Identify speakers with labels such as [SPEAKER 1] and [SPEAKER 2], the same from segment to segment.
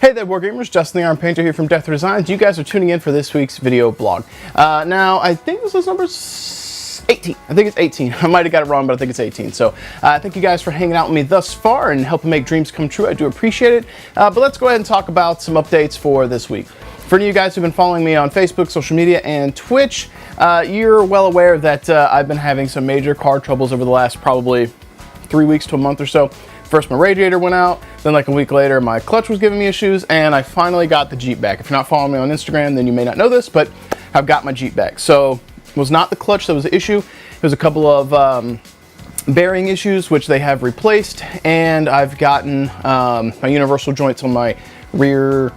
[SPEAKER 1] Hey there, War Gamers, Justin the Arm Painter here from Death Designs. You guys are tuning in for this week's video blog. Now, I think this is number 18. I think it's 18. I might have got it wrong, but I think it's 18. So, thank you guys for hanging out with me thus far and helping make dreams come true. I do appreciate it. But let's go ahead and talk about some updates for this week. For any of you guys who've been following me on Facebook, social media, and Twitch, you're well aware that I've been having some major car troubles over the last probably 3 weeks to a month or so. First my radiator went out, then like a week later my clutch was giving me issues, and I finally got the Jeep back. If you're not following me on Instagram, then you may not know this, but I've got my Jeep back. So it was not the clutch that was the issue. It was a couple of bearing issues, which they have replaced, and I've gotten my universal joints on my rear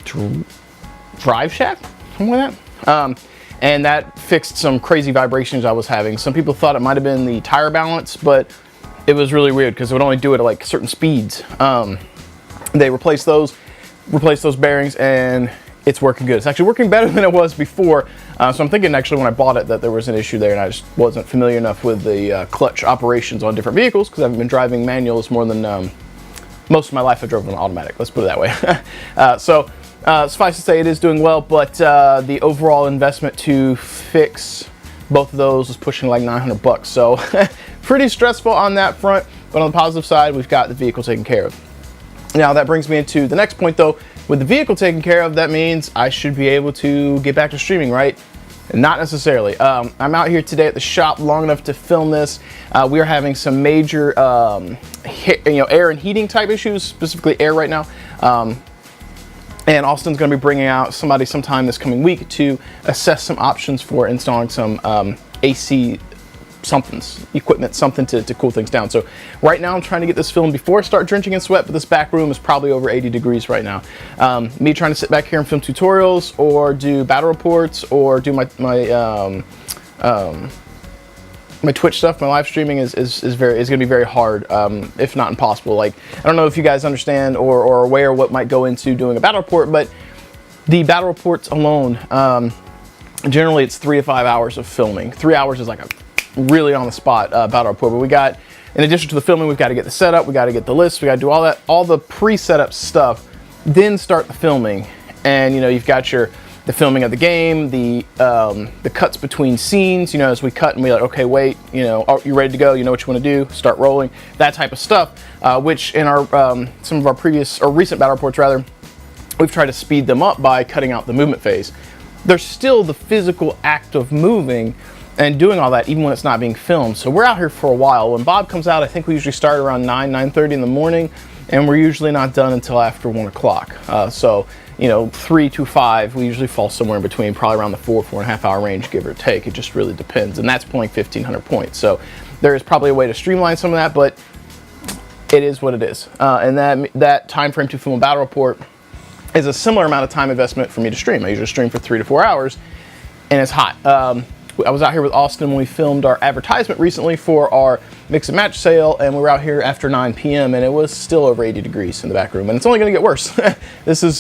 [SPEAKER 1] drive shaft, something like that. And that fixed some crazy vibrations I was having. Some people thought it might have been the tire balance, but it was really weird because it would only do it at like certain speeds. They replaced those bearings, and it's working good. It's actually working better than it was before. So I'm thinking actually when I bought it that there was an issue there, and I just wasn't familiar enough with the clutch operations on different vehicles because I've been driving manuals more than most of my life. I drove an automatic, let's put it that way. So suffice to say it is doing well, but the overall investment to fix both of those was pushing like 900 bucks. So pretty stressful on that front, but on the positive side, we've got the vehicle taken care of. Now that brings me into the next point though. With the vehicle taken care of, that means I should be able to get back to streaming, right? Not necessarily. I'm out here today at the shop long enough to film this. We are having some major air and heating type issues, specifically air right now. And Austin's going to be bringing out somebody sometime this coming week to assess some options for installing some AC equipment, something to cool things down. So right now I'm trying to get this filmed before I start drenching in sweat, but this back room is probably over 80 degrees right now. Me trying to sit back here and film tutorials or do battle reports or do my Twitch stuff, my live streaming is going to be very hard, if not impossible. Like, I don't know if you guys understand or are aware what might go into doing a battle report, but the battle reports alone, generally it's 3 to 5 hours of filming. 3 hours is like a really on the spot battle report, but we got, in addition to the filming, we've got to get the setup, we got to get the list, we got to do all that, all the pre-setup stuff, then start the filming. And you've got the filming of the game, the cuts between scenes, as we cut and we're like, okay, wait, are you ready to go? You know what you want to do? Start rolling, that type of stuff, which in our some of our previous or recent battle reports rather, we've tried to speed them up by cutting out the movement phase. There's still the physical act of moving and doing all that even when it's not being filmed. So we're out here for a while. When Bob comes out, I think we usually start around 9:30 in the morning, and we're usually not done until after 1 o'clock. So 3 to 5, we usually fall somewhere in between, probably around the 4.5 hour range, give or take. It just really depends, and that's pulling 1,500 points. So there is probably a way to streamline some of that, but it is what it is. And that time frame to film a battle report is a similar amount of time investment for me to stream. I usually stream for 3 to 4 hours, and it's hot. I was out here with Austin when we filmed our advertisement recently for our mix and match sale, and we were out here after 9 p.m. and it was still over 80 degrees in the back room, and it's only going to get worse.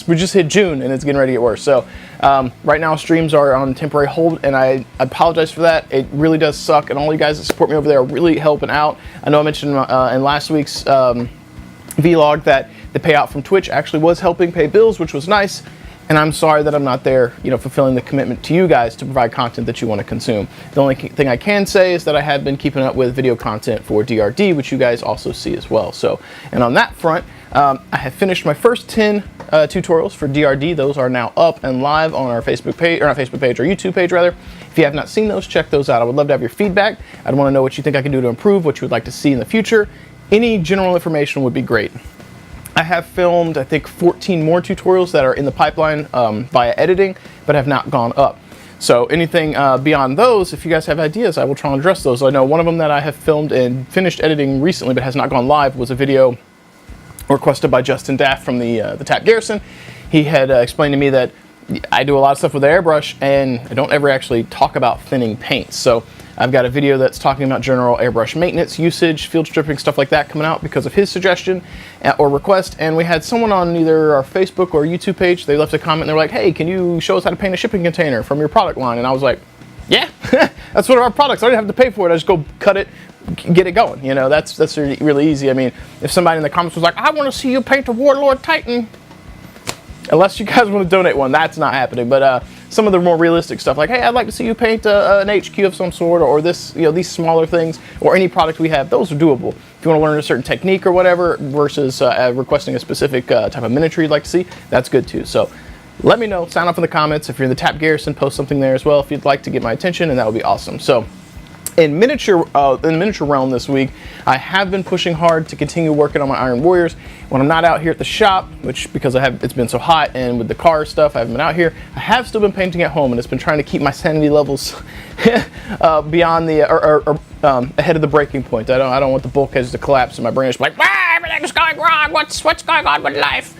[SPEAKER 1] We just hit June and it's getting ready to get worse. So right now streams are on temporary hold, and I apologize for that. It really does suck, and all you guys that support me over there are really helping out. I know I mentioned in last week's vlog that the payout from Twitch actually was helping pay bills, which was nice. And I'm sorry that I'm not there, fulfilling the commitment to you guys to provide content that you want to consume. The only thing I can say is that I have been keeping up with video content for DRD, which you guys also see as well. So, and on that front, I have finished my first 10 tutorials for DRD. Those are now up and live on our Facebook page, or not Facebook page, or YouTube page rather. If you have not seen those, check those out. I would love to have your feedback. I'd want to know what you think I can do to improve, what you would like to see in the future. Any general information would be great. I have filmed, I think, 14 more tutorials that are in the pipeline via editing, but have not gone up. So anything beyond those, if you guys have ideas, I will try and address those. I know one of them that I have filmed and finished editing recently, but has not gone live, was a video requested by Justin Daft from the Tap Garrison. He had explained to me that I do a lot of stuff with the airbrush, and I don't ever actually talk about thinning paints. So I've got a video that's talking about general airbrush maintenance, usage, field stripping, stuff like that coming out because of his suggestion or request. And we had someone on either our Facebook or YouTube page, they left a comment and they're like, hey, can you show us how to paint a shipping container from your product line? And I was like, yeah, that's one of our products. I don't have to pay for it. I just go cut it, get it going. That's really easy. I mean, if somebody in the comments was like, I want to see you paint a Warlord Titan, Unless you guys want to donate one, that's not happening. But some of the more realistic stuff, like, hey, I'd like to see you paint an HQ of some sort, or this, these smaller things, or any product we have, those are doable. If you want to learn a certain technique or whatever, versus requesting a specific type of miniature you'd like to see, that's good too. So let me know, sign up in the comments. If you're in the Tap Garrison, post something there as well if you'd like to get my attention, and that would be awesome. So in the miniature realm this week, I have been pushing hard to continue working on my Iron Warriors. When I'm not out here at the shop, which because it's been so hot, and with the car stuff, I haven't been out here. I have still been painting at home, and it's been trying to keep my sanity levels beyond the ahead of the breaking point. I don't want the bulkheads to collapse, and my brain is like, everything's going wrong. What's going on with life?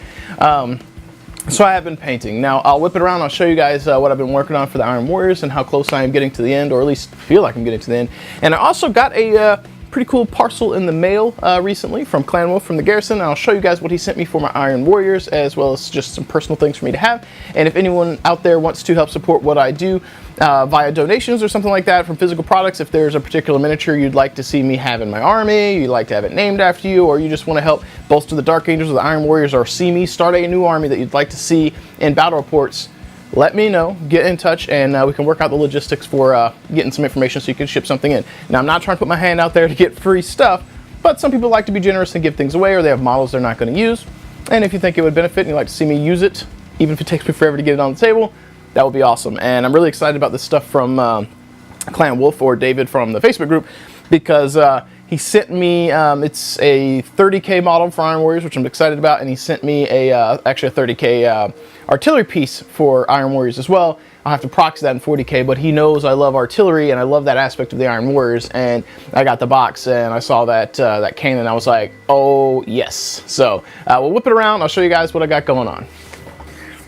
[SPEAKER 1] So I have been painting. Now I'll whip it around. I'll show you guys what I've been working on for the Iron Warriors and how close I am getting to the end, or at least feel like I'm getting to the end. And I also got a pretty cool parcel in the mail recently from Clan Wolf from the Garrison. And I'll show you guys what he sent me for my Iron Warriors, as well as just some personal things for me to have. And if anyone out there wants to help support what I do via donations or something like that from physical products, if there's a particular miniature you'd like to see me have in my army, you'd like to have it named after you, or you just want to help bolster the Dark Angels or the Iron Warriors, or see me start a new army that you'd like to see in battle reports, let me know, get in touch, and we can work out the logistics for getting some information so you can ship something in. Now, I'm not trying to put my hand out there to get free stuff, but some people like to be generous and give things away, or they have models they're not going to use. And if you think it would benefit and you'd like to see me use it, even if it takes me forever to get it on the table, that would be awesome. And I'm really excited about this stuff from Clan Wolf, or David from the Facebook group, because he sent me, it's a 30K model for Iron Warriors, which I'm excited about, and he sent me actually a 30K artillery piece for Iron Warriors as well. I'll have to proxy that in 40K, but he knows I love artillery and I love that aspect of the Iron Warriors, and I got the box and I saw that cannon. I was like, oh yes. So we'll whip it around. I'll show you guys what I got going on.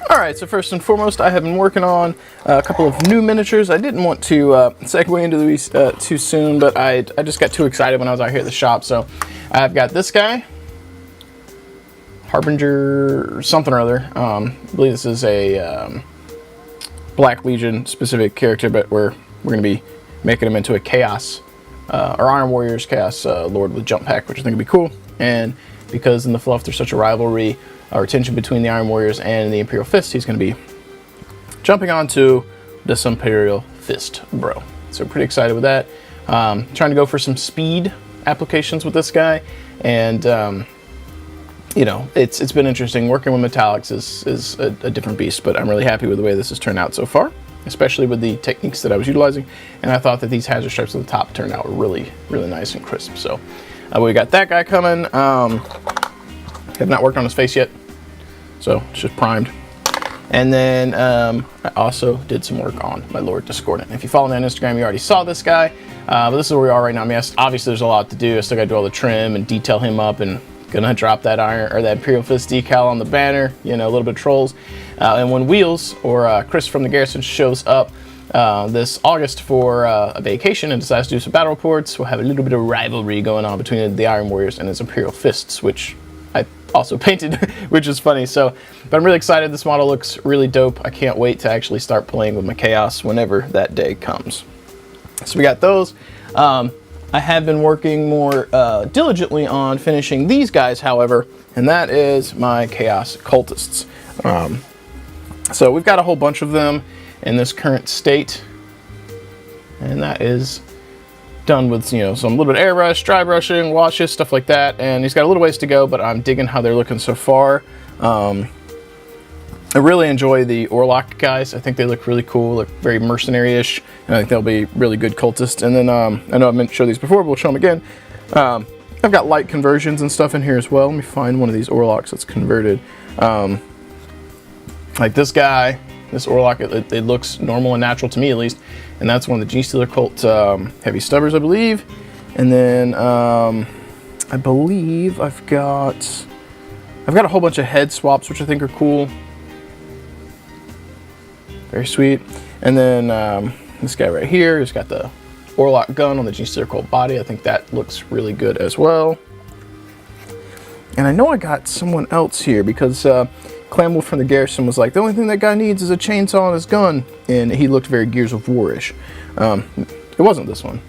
[SPEAKER 1] Alright, so first and foremost, I have been working on a couple of new miniatures. I didn't want to segue into these too soon, but I just got too excited when I was out here at the shop. So I've got this guy, Harbinger something or other. I believe this is a Black Legion specific character, but we're going to be making him into a Chaos, or Iron Warriors Chaos Lord with jump pack, which I think would be cool. And because in the fluff there's such a rivalry or tension between the Iron Warriors and the Imperial Fist, he's going to be jumping onto this Imperial Fist bro. So pretty excited with that. Trying to go for some speed applications with this guy, and you know, it's been interesting. Working with metallics is a different beast, but I'm really happy with the way this has turned out so far, especially with the techniques that I was utilizing. And I thought that these hazard stripes at the top turned out really nice and crisp. So we got that guy coming. Have not worked on his face yet, so it's just primed. And then I also did some work on my Lord Discordant. If you follow me on Instagram, you already saw this guy, but this is where we are right now. I mean, obviously there's a lot to do. I still got to do all the trim and detail him up, and gonna drop that iron or that Imperial Fist decal on the banner. You know, a little bit of trolls. And when Wheels, or Chris from the Garrison, shows up this August for a vacation and decides to do some battle reports, we'll have a little bit of rivalry going on between the Iron Warriors and his Imperial Fists, which I also painted, which is funny. So, but I'm really excited. This model looks really dope. I can't wait to actually start playing with my Chaos whenever that day comes. So we got those. I have been working more diligently on finishing these guys, however, and that is my Chaos Cultists. So we've got a whole bunch of them in this current state, and that is done with, you know, some little bit of airbrush, dry brushing, washes, stuff like that. And he's got a little ways to go, but I'm digging how they're looking so far. I really enjoy the Orlok guys. I think they look really cool, look very mercenary-ish, and I think they'll be really good cultists. And then I know I meant to show these before, but we'll show them again. I've got light conversions and stuff in here as well. Let me find one of these Orloks that's converted. Like this guy, this Orlok, it looks normal and natural to me at least, and that's one of the G-Stealer Cult Heavy Stubbers, I believe. And then I believe I've got a whole bunch of head swaps, which I think are cool. Very sweet. And then this guy right here has got the Orlok gun on the G-Stealer Cult body. I think that looks really good as well. And I know I got someone else here because Clan Wolf from the Garrison was like, the only thing that guy needs is a chainsaw on his gun. And he looked very Gears of War-ish. It wasn't this one.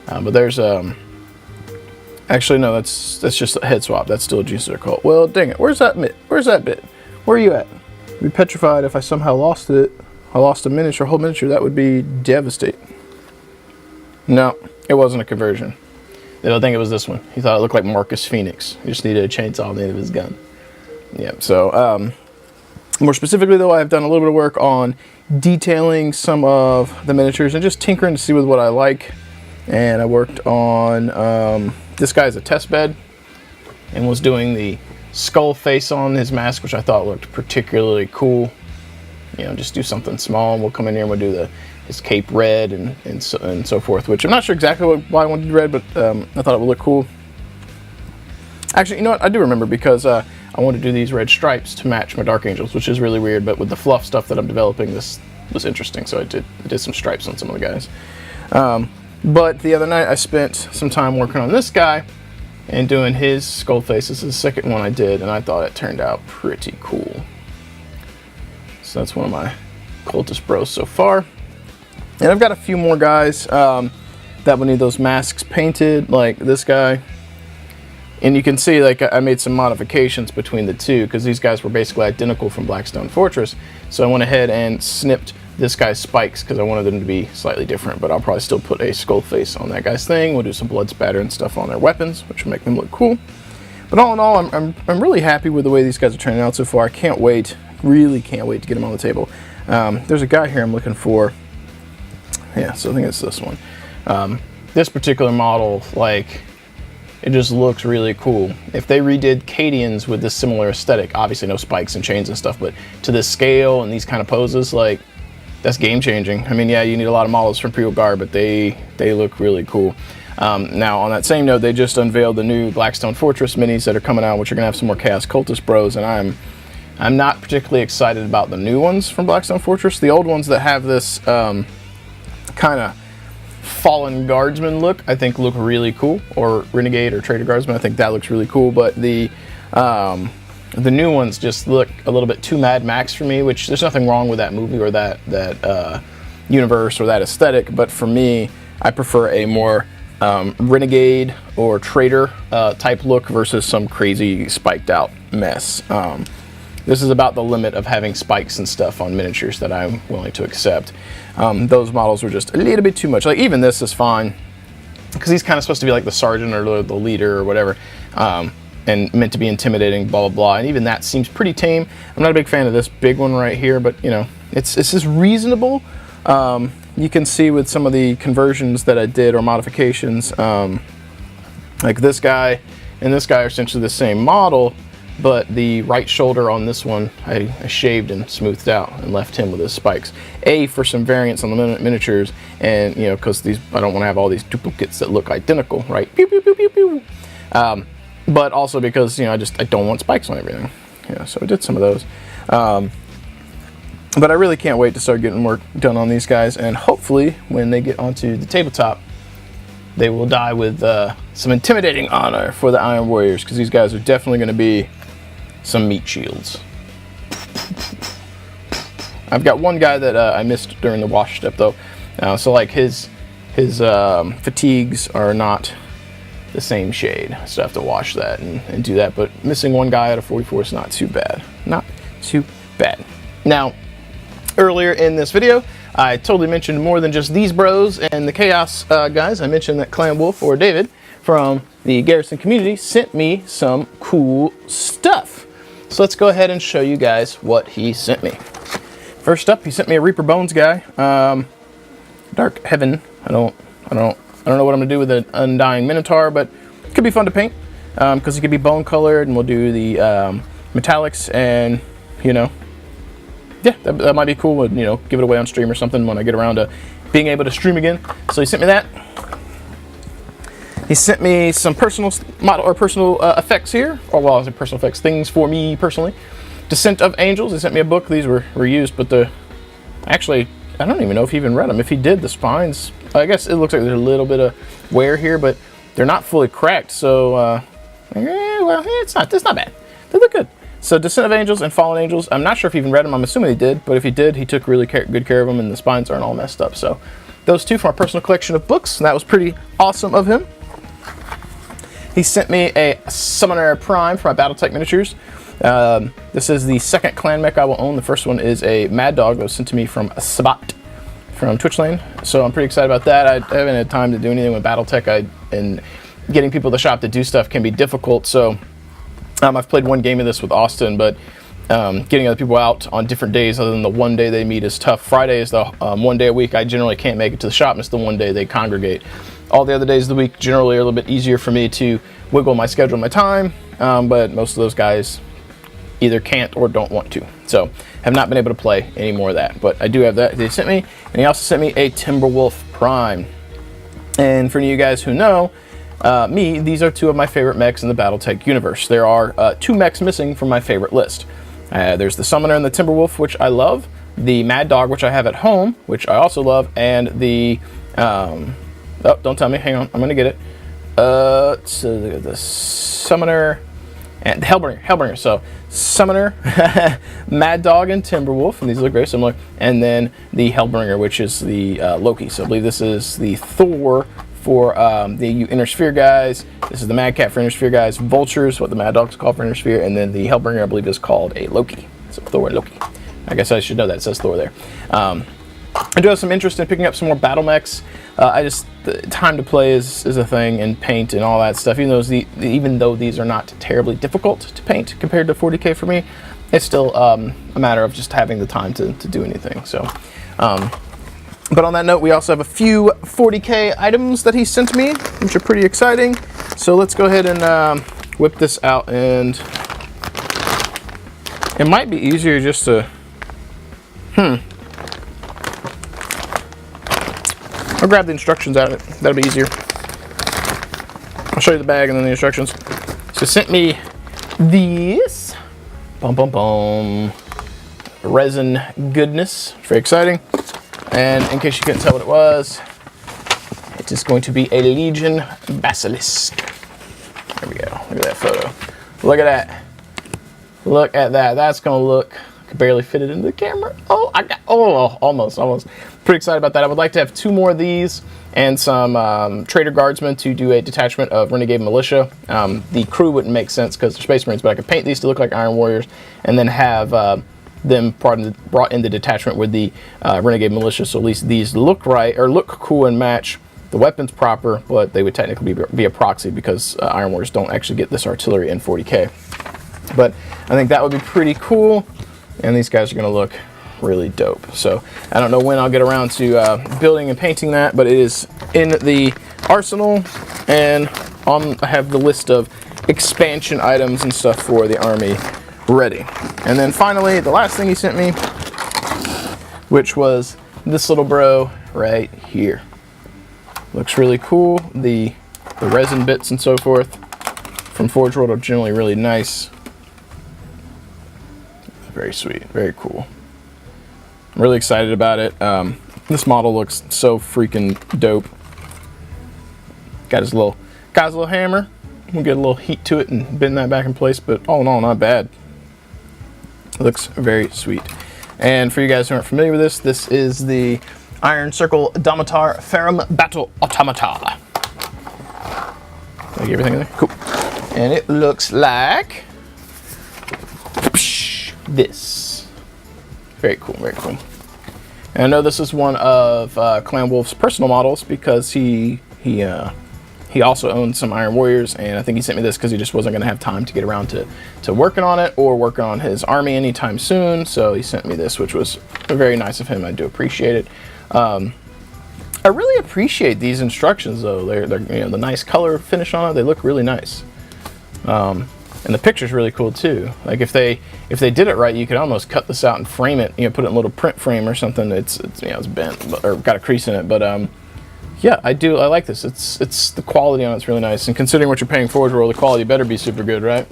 [SPEAKER 1] But there's... actually, no, that's just a head swap. That's still a G-Stealer Cult. Well, dang it. Where's that bit? Where's that bit? Where are you at? I'd be petrified if I somehow lost it. I lost a miniature, a whole miniature. That would be devastating. No, it wasn't a conversion. I don't think it was this one. He thought it looked like Marcus Phoenix. He just needed a chainsaw on the end of his gun. Yeah, so more specifically though, I've done a little bit of work on detailing some of the miniatures and just tinkering to see with what I like. And I worked on, this guy's a test bed and was doing the skull face on his mask, which I thought looked particularly cool. You know, just do something small, and we'll come in here and we'll do his cape red and so forth, which I'm not sure exactly why I wanted to do red, but I thought it would look cool. Actually, you know what? I do remember, because I wanted to do these red stripes to match my Dark Angels, which is really weird, but with the fluff stuff that I'm developing, this was interesting, so I did some stripes on some of the guys. But the other night, I spent some time working on this guy and doing his skull face. This is the second one I did, and I thought it turned out pretty cool. So that's one of my Cultist bros so far. And I've got a few more guys that will need those masks painted, like this guy. And you can see, like, I made some modifications between the two, because these guys were basically identical from Blackstone Fortress. So I went ahead and snipped this guy's spikes, because I wanted them to be slightly different, but I'll probably still put a skull face on that guy's thing. We'll do some blood spatter and stuff on their weapons, which will make them look cool. But all in all, I'm really happy with the way these guys are turning out so far. I can't wait, really can't wait to get them on the table. There's a guy here I'm looking for. Yeah, so I think it's this one. This particular model, like, it just looks really cool. If they redid Cadians with this similar aesthetic, obviously no spikes and chains and stuff, but to this scale and these kind of poses, like, that's game changing. I mean, yeah, you need a lot of models from Imperial Guard, but they look really cool. Now, on that same note, they just unveiled the new Blackstone Fortress minis that are coming out, which are gonna have some more Chaos Cultist bros, and I'm not particularly excited about the new ones from Blackstone Fortress. The old ones that have this kind of Fallen Guardsman look, I think look really cool, or Renegade or Traitor Guardsman, I think that looks really cool, but the new ones just look a little bit too Mad Max for me, which there's nothing wrong with that movie or that universe or that aesthetic, but for me, I prefer a more Renegade or Traitor type look versus some crazy spiked out mess. This is about the limit of having spikes and stuff on miniatures that I'm willing to accept. Those models were just a little bit too much. Like, even this is fine, because he's kind of supposed to be like the sergeant or the leader or whatever, and meant to be intimidating, blah, blah, blah. And even that seems pretty tame. I'm not a big fan of this big one right here, but, you know, it's just reasonable. You can see with some of the conversions that I did or modifications, like this guy and this guy are essentially the same model, but the right shoulder on this one I shaved and smoothed out and left him with his spikes. For some variants on the miniatures, and, you know, because these, I don't want to have all these duplicates that look identical, right? Pew, pew, pew, pew, pew. But also because, you know, I don't want spikes on everything. Yeah, so I did some of those. But I really can't wait to start getting work done on these guys, and hopefully when they get onto the tabletop, they will die with some intimidating honor for the Iron Warriors, because these guys are definitely going to be some meat shields. I've got one guy that I missed during the wash step though, so like his fatigues are not the same shade, so I have to wash that and do that. But missing one guy out of 44 is not too bad. Not too bad. Now, earlier in this video, I totally mentioned more than just these bros and the Chaos guys. I mentioned that Clan Wolf, or David, from the Garrison community, sent me some cool stuff. So let's go ahead and show you guys what he sent me. First up, he sent me a Reaper Bones guy. Dark Heaven. I don't know what I'm gonna do with an Undying Minotaur, but it could be fun to paint, because it could be bone colored, and we'll do the metallics, and, you know, yeah, that might be cool. You know, give it away on stream or something when I get around to being able to stream again. So he sent me that. He sent me some personal effects here, or, well, I say personal effects, things for me personally. Descent of Angels. He sent me a book. These were used, but actually, I don't even know if he even read them. If he did, the spines, I guess it looks like there's a little bit of wear here, but they're not fully cracked. So, well, it's not bad. They look good. So Descent of Angels and Fallen Angels, I'm not sure if he even read them. I'm assuming he did, but if he did, he took really good care of them, and the spines aren't all messed up. So those two from our personal collection of books, and that was pretty awesome of him. He sent me a Summoner Prime for my Battletech miniatures. This is the second clan mech I will own. The first one is a Mad Dog that was sent to me from Sabat from Twitch Lane, so I'm pretty excited about that. I haven't had time to do anything with BattleTech, and getting people to the shop to do stuff can be difficult, so I've played one game of this with Austin, but getting other people out on different days other than the one day they meet is tough. Friday is the one day a week I generally can't make it to the shop, and it's the one day they congregate. All the other days of the week generally are a little bit easier for me to wiggle my schedule and my time, but most of those guys either can't or don't want to, so have not been able to play any more of that. But I do have that they sent me, and he also sent me a Timberwolf Prime. And for you guys who know me, these are two of my favorite mechs in the BattleTech universe. There are two mechs missing from my favorite list. There's the Summoner and the Timberwolf, which I love, the Mad Dog, which I have at home, which I also love, and the oh, don't tell me, hang on, I'm gonna get it. So the Summoner and the Hellbringer. So Summoner, Mad Dog, and Timberwolf, and these look very similar. And then the Hellbringer, which is the Loki. So I believe this is the Thor for the Inner Sphere guys. This is the Mad Cat for Inner Sphere guys. Vultures, what the Mad Dog's called for Inner Sphere, and then the Hellbringer, I believe, is called a Loki. So Thor and Loki. I guess I should know that. It says Thor there. I do have some interest in picking up some more battle mechs. The time to play is a thing, and paint and all that stuff. Even though these are not terribly difficult to paint compared to 40K for me, it's still a matter of just having the time to do anything. So, but on that note, we also have a few 40K items that he sent me, which are pretty exciting. So let's go ahead and whip this out, and it might be easier just to I'll grab the instructions out of it. That'll be easier. I'll show you the bag and then the instructions. So sent me these. Resin goodness. Very exciting. And in case you couldn't tell what it was, it is going to be a Legion Basilisk. There we go. Look at that photo. Look at that. Look at that. That's going to look... I could barely fit it into the camera. Almost. Pretty excited about that. I would like to have two more of these and some Trader Guardsmen to do a detachment of Renegade Militia. The crew wouldn't make sense because they're Space Marines, but I could paint these to look like Iron Warriors and then have them brought in the detachment with the Renegade Militia, so at least these look right, or look cool and match the weapons proper, but they would technically be a proxy because Iron Warriors don't actually get this artillery in 40K. But I think that would be pretty cool, and these guys are going to look really dope. So I don't know when I'll get around to building and painting that, but it is in the arsenal, and I have the list of expansion items and stuff for the army ready. And then finally, the last thing he sent me, which was this little bro right here. Looks really cool. The resin bits and so forth from Forge World are generally really nice. Very sweet, very cool. I'm really excited about it. This model looks so freaking dope. Got his little hammer. We'll get a little heat to it and bend that back in place, but all in all, not bad. It looks very sweet. And for you guys who aren't familiar with this, this is the Iron Circle Domitar Ferrum Battle Automata. Did I get everything in there? Cool. And it looks like this. Very cool, very cool. And I know this is one of Clan Wolf's personal models because he also owns some Iron Warriors, and I think he sent me this because he just wasn't going to have time to get around to working on it or working on his army anytime soon. So he sent me this, which was very nice of him. I do appreciate it. I really appreciate these instructions, though. They're the nice color finish on it. They look really nice. And the picture's really cool too. Like if they did it right, you could almost cut this out and frame it. Put it in a little print frame or something. It's bent or got a crease in it, but yeah, I like this. It's the quality on it's really nice, and considering what you're paying Forge World, the quality better be super good, right?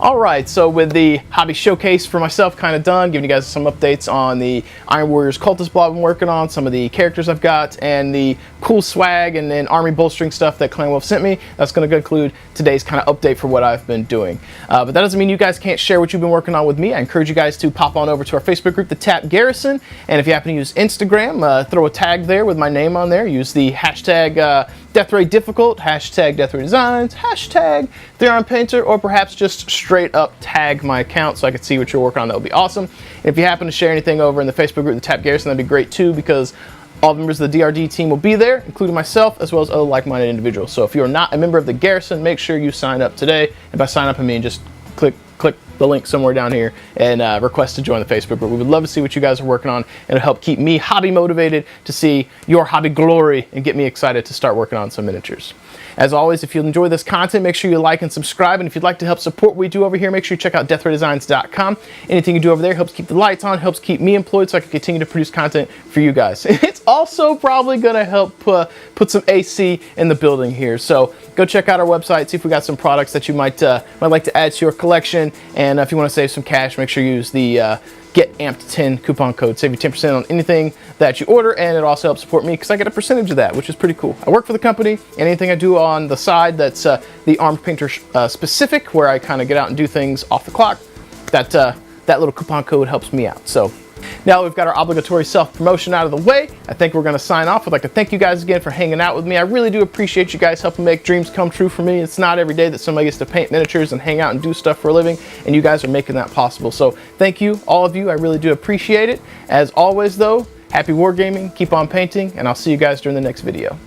[SPEAKER 1] All right, so with the hobby showcase for myself kind of done, giving you guys some updates on the Iron Warriors Cultist blog I've been working on, some of the characters I've got, and the cool swag and then army bolstering stuff that Clan Wolf sent me. That's going to conclude today's kind of update for what I've been doing. But that doesn't mean you guys can't share what you've been working on with me. I encourage you guys to pop on over to our Facebook group, the Tap Garrison, and if you happen to use Instagram, throw a tag there with my name on there. Use the hashtag Death Ray Difficult, hashtag Death Ray Designs, hashtag Theron Painter, or perhaps just straight up tag my account so I can see what you're working on. That would be awesome. And if you happen to share anything over in the Facebook group, the Tap Garrison, that'd be great too, because all members of the DRD team will be there, including myself, as well as other like-minded individuals. So if you're not a member of the Garrison, make sure you sign up today. And by sign up, I mean just click the link somewhere down here and request to join the Facebook group. We would love to see what you guys are working on, and it'll help keep me hobby motivated to see your hobby glory and get me excited to start working on some miniatures. As always, if you enjoy this content, make sure you like and subscribe. And if you'd like to help support what we do over here, make sure you check out deathraydesigns.com. Anything you do over there helps keep the lights on, helps keep me employed so I can continue to produce content for you guys. It's also probably going to help put some AC in the building here. So go check out our website, see if we got some products that you might like to add to your collection. And if you want to save some cash, make sure you use the Get Amped 10 coupon code. Save you 10% on anything that you order, and it also helps support me because I get a percentage of that, which is pretty cool. I work for the company, and anything I do on the side that's the Armed Painter specific, where I kind of get out and do things off the clock, that little coupon code helps me out. So now we've got our obligatory self-promotion out of the way, I think we're going to sign off. I'd like to thank you guys again for hanging out with me. I really do appreciate you guys helping make dreams come true for me. It's not every day that somebody gets to paint miniatures and hang out and do stuff for a living, and you guys are making that possible. So thank you, all of you. I really do appreciate it. As always, though, happy wargaming, keep on painting, and I'll see you guys during the next video.